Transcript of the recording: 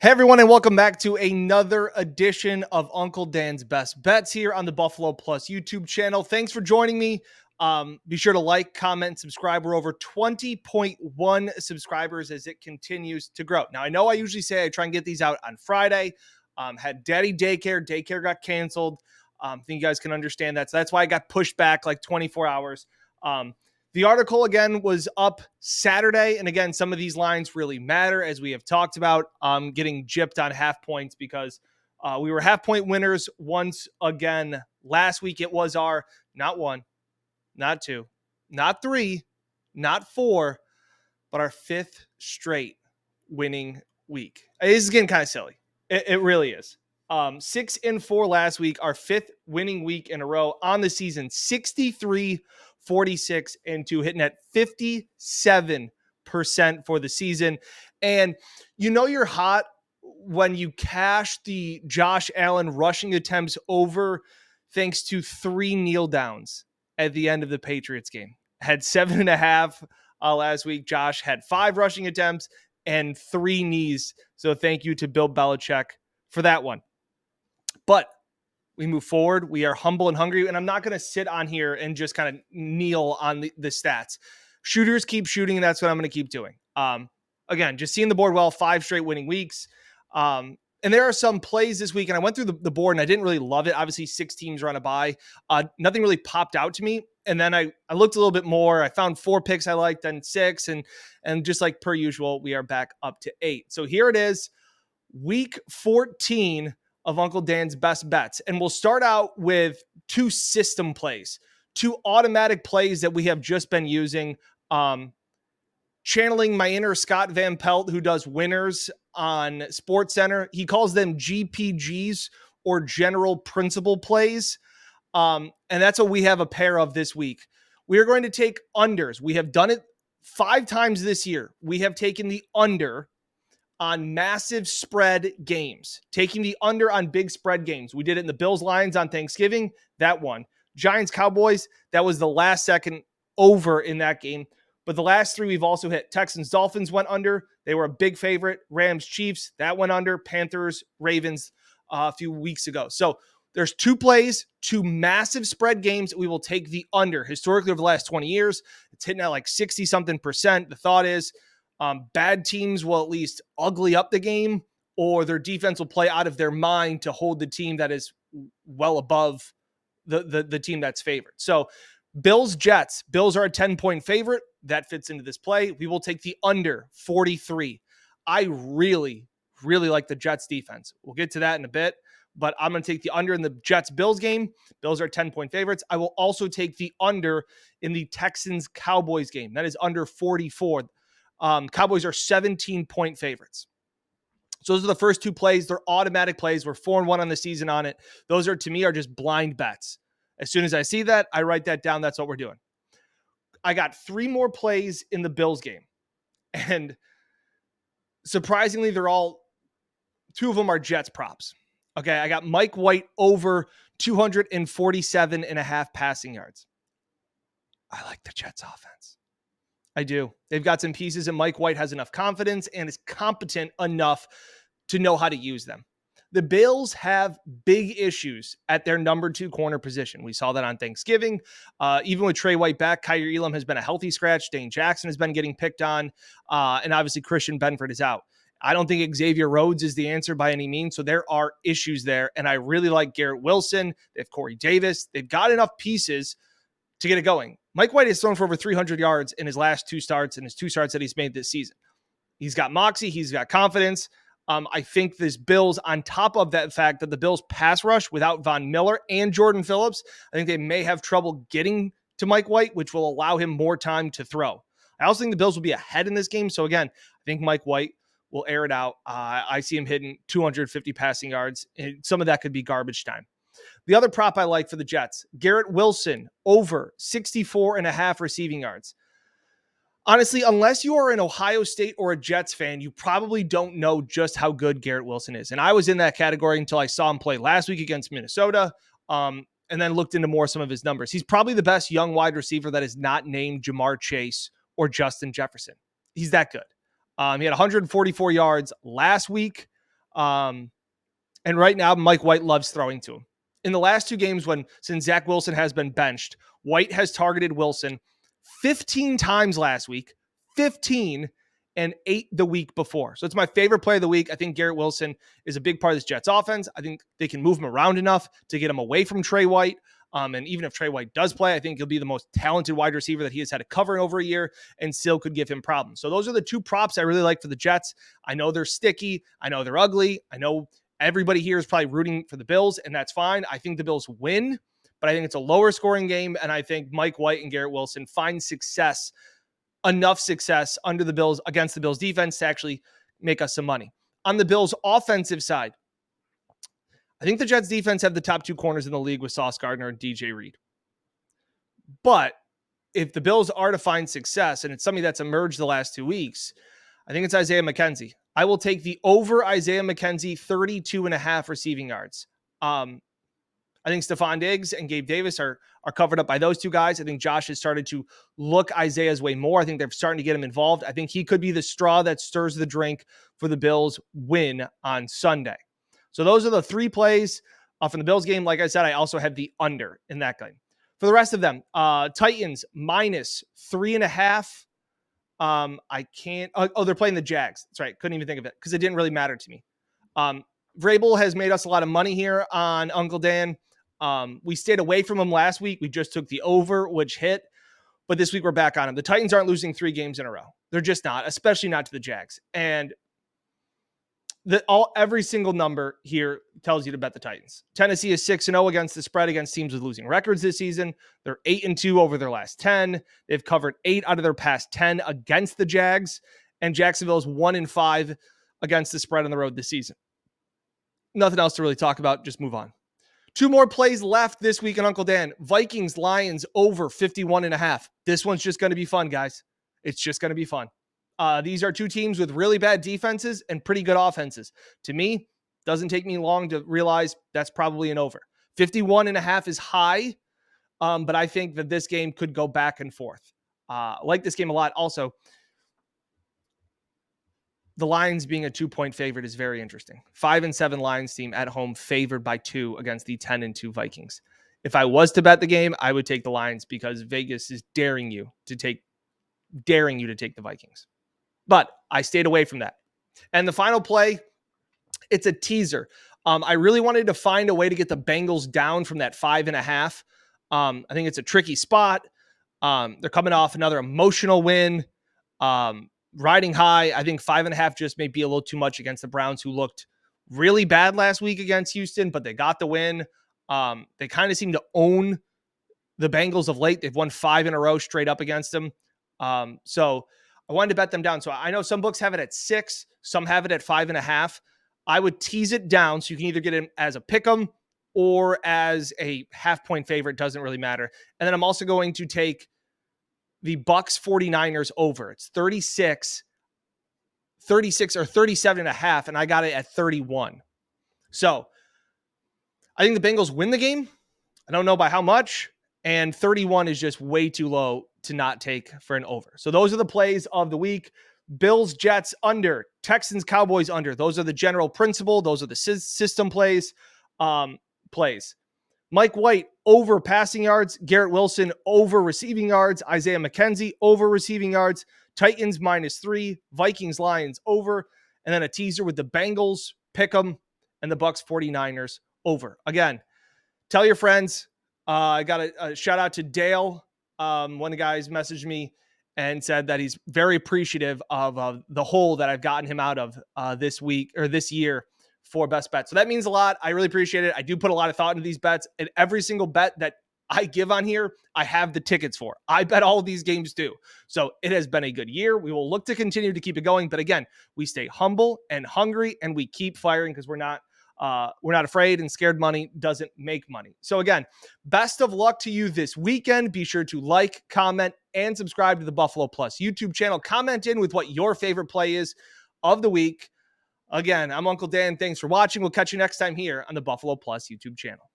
Hey everyone, and welcome back to another edition of Uncle Dan's Best Bets here on the Buffalo Plus YouTube channel. Thanks for joining me. Be sure to like, comment, subscribe. We're over 20.1 subscribers as it continues to grow. Now, I know I usually say I try and get these out on Friday. Had daddy daycare. Daycare got canceled. I think you guys can understand that. So that's why I got pushed back like 24 hours. The article, again, was up Saturday. And again, some of these lines really matter, as we have talked about, getting gypped on half points because we were half point winners once again. Last week, it was our not one, not two, not three, not four, but our fifth straight winning week. This is getting kind of silly. It really is. 6-4 last week, our fifth winning week in a row on the season, 63, 46, and 2, hitting at 57% for the season. And you know you're hot when you cash the Josh Allen rushing attempts over thanks to 3 kneel downs at the end of the Patriots game. Had 7.5 last week. Josh had 5 rushing attempts and 3 knees. So thank you to Bill Belichick for that one. But we move forward. We are humble and hungry. And I'm not going to sit on here and just kind of kneel on the stats. Shooters keep shooting, and that's what I'm going to keep doing. Again, just seeing the board well, 5 straight winning weeks. And there are some plays this week, and I went through the board, and I didn't really love it. Obviously, 6 teams run a bye. Nothing really popped out to me. And then I looked a little bit more. I found 4 picks I liked, then 6. And just like per usual, we are back up to 8. So here it is, week 14 of Uncle Dan's Best Bets. And we'll start out with 2 system plays, 2 automatic plays that we have just been using. Channeling my inner Scott Van Pelt, who does winners on SportsCenter. He calls them GPGs, or general principle plays. And that's what we have a pair of this week. We are going to take unders. We have done it 5 times this year. We have taken the under on massive spread games, taking the under on big spread games. We did it in the Bills-Lions on Thanksgiving. That one. Giants-Cowboys, that was the last second over in that game. But the last 3 we've also hit. Texans-Dolphins went under. They were a big favorite. Rams-Chiefs, that went under. Panthers-Ravens a few weeks ago. So there's 2 plays, 2 massive spread games. We will take the under. Historically, over the last 20 years, it's hitting at like 60-something%. The thought is bad teams will at least ugly up the game, or their defense will play out of their mind to hold the team that is well above the team that's favored. So Bills-Jets. Bills are a 10-point favorite. That fits into this play. We will take the under 43. I really, really like the Jets defense. We'll get to that in a bit, but I'm going to take the under in the Jets-Bills game. Bills are 10-point favorites. I will also take the under in the Texans-Cowboys game. That is under 44. Cowboys are 17-point favorites. So those are the first 2 plays. They're automatic plays. We're 4-1 on the season on it. Those are, to me, are just blind bets. As soon as I see that, I write that down. That's what we're doing. I got 3 more plays in the Bills game. And surprisingly, 2 of them are Jets props. Okay, I got Mike White over 247.5 passing yards. I like the Jets offense. I do. They've got some pieces, and Mike White has enough confidence and is competent enough to know how to use them. The Bills have big issues at their number 2 corner position. We saw that on Thanksgiving. Even with Trey White back, Kyrie Elam has been a healthy scratch. Dane Jackson has been getting picked on. And obviously Christian Benford is out. I don't think Xavier Rhodes is the answer by any means. So there are issues there. And I really like Garrett Wilson. They have Corey Davis. They've got enough pieces to get it going. Mike White has thrown for over 300 yards in his last 2 starts and his 2 starts that he's made this season. He's got moxie. He's got confidence. I think this Bills, on top of that fact that the Bills pass rush without Von Miller and Jordan Phillips, I think they may have trouble getting to Mike White, which will allow him more time to throw. I also think the Bills will be ahead in this game. So again, I think Mike White will air it out. I see him hitting 250 passing yards. Some of that could be garbage time. The other prop I like for the Jets, Garrett Wilson over 64.5 receiving yards. Honestly, unless you are an Ohio State or a Jets fan, you probably don't know just how good Garrett Wilson is. And I was in that category until I saw him play last week against Minnesota, and then looked into more some of his numbers. He's probably the best young wide receiver that is not named Jamar Chase or Justin Jefferson. He's that good. He had 144 yards last week. And right now, Mike White loves throwing to him. In the last two games, since Zach Wilson has been benched, White has targeted Wilson 15 times last week, 15 and 8 the week before. So it's my favorite play of the week. I think Garrett Wilson is a big part of this Jets offense. I think they can move him around enough to get him away from Trey White. And even if Trey White does play, I think he'll be the most talented wide receiver that he has had to cover in over a year and still could give him problems. So those are the two props I really like for the Jets. I know they're sticky. I know they're ugly. I know everybody here is probably rooting for the Bills, and that's fine. I think the Bills win, but I think it's a lower scoring game, and I think Mike White and Garrett Wilson find enough success under the Bills against the Bills defense to actually make us some money. On the Bills offensive side, I think the Jets defense have the top two corners in the league with Sauce Gardner and DJ Reed. But if the Bills are to find success, and it's something that's emerged the last 2 weeks, I think it's Isaiah McKenzie. I will take the over Isaiah McKenzie 32.5 receiving yards. I think Stephon Diggs and Gabe Davis are covered up by those two guys. I think Josh has started to look Isaiah's way more. I think they're starting to get him involved. I think he could be the straw that stirs the drink for the Bills win on Sunday. So those are the three plays from the Bills game. Like I said, I also have the under in that game. For the rest of them, Titans minus 3.5. I can't. They're playing the Jags. That's right. Couldn't even think of it because it didn't really matter to me. Vrabel has made us a lot of money here on Uncle Dan. We stayed away from him last week. We just took the over, which hit. But this week we're back on him. The Titans aren't losing 3 games in a row. They're just not, especially not to the Jags. And every single number here tells you to bet the Titans. Tennessee is 6-0 against the spread against teams with losing records this season. They're 8-2 over their last 10. They've covered 8 out of their past 10 against the Jags. And Jacksonville is 1-5 against the spread on the road this season. Nothing else to really talk about. Just move on. 2 more plays left this week in Uncle Dan. Vikings, Lions over 51.5. This one's just going to be fun, guys. It's just going to be fun. These are 2 teams with really bad defenses and pretty good offenses. To me, doesn't take me long to realize that's probably an over. 51.5 is high, but I think that this game could go back and forth. I like this game a lot. Also, the Lions being a 2-point favorite is very interesting. 5-7 Lions team at home favored by 2 against the 10-2 Vikings. If I was to bet the game, I would take the Lions because Vegas is daring you to take the Vikings. But I stayed away from that. And the final play, it's a teaser. I really wanted to find a way to get the Bengals down from that 5.5. I think it's a tricky spot. They're coming off another emotional win. Riding high. I think 5.5 just may be a little too much against the Browns, who looked really bad last week against Houston, but they got the win. They kind of seem to own the Bengals of late. They've won 5 in a row straight up against them. So I wanted to bet them down. So I know some books have it at 6, some have it at 5.5. I would tease it down so you can either get it as a pick'em or as a half-point favorite. Doesn't really matter. And then I'm also going to take the Bucs 49ers over. It's 36 or 37.5, and I got it at 31. So I think the Bengals win the game. I don't know by how much, and 31 is just way too low to not take for an over. So those are the plays of the week. Bills, Jets under, Texans, Cowboys under. Those are the general principle. Those are the system plays. Mike White over passing yards, Garrett Wilson over receiving yards, Isaiah McKenzie over receiving yards, Titans -3, Vikings, Lions over, and then a teaser with the Bengals, pick'em, and the Bucs 49ers over. Again, tell your friends. I got a shout out to Dale. One of the guys messaged me and said that he's very appreciative of the hole that I've gotten him out of this week or this year for best bet. So that means a lot. I really appreciate it. I do put a lot of thought into these bets, and every single bet that I give on here, I have the tickets for. I bet all of these games too. So it has been a good year. We will look to continue to keep it going. But again, we stay humble and hungry, and we keep firing because we're not afraid, and scared money doesn't make money. So again, best of luck to you this weekend. Be sure to like, comment, and subscribe to the Buffalo Plus YouTube channel. Comment in with what your favorite play is of the week. Again, I'm Uncle Dan. Thanks for watching. We'll catch you next time here on the Buffalo Plus YouTube channel.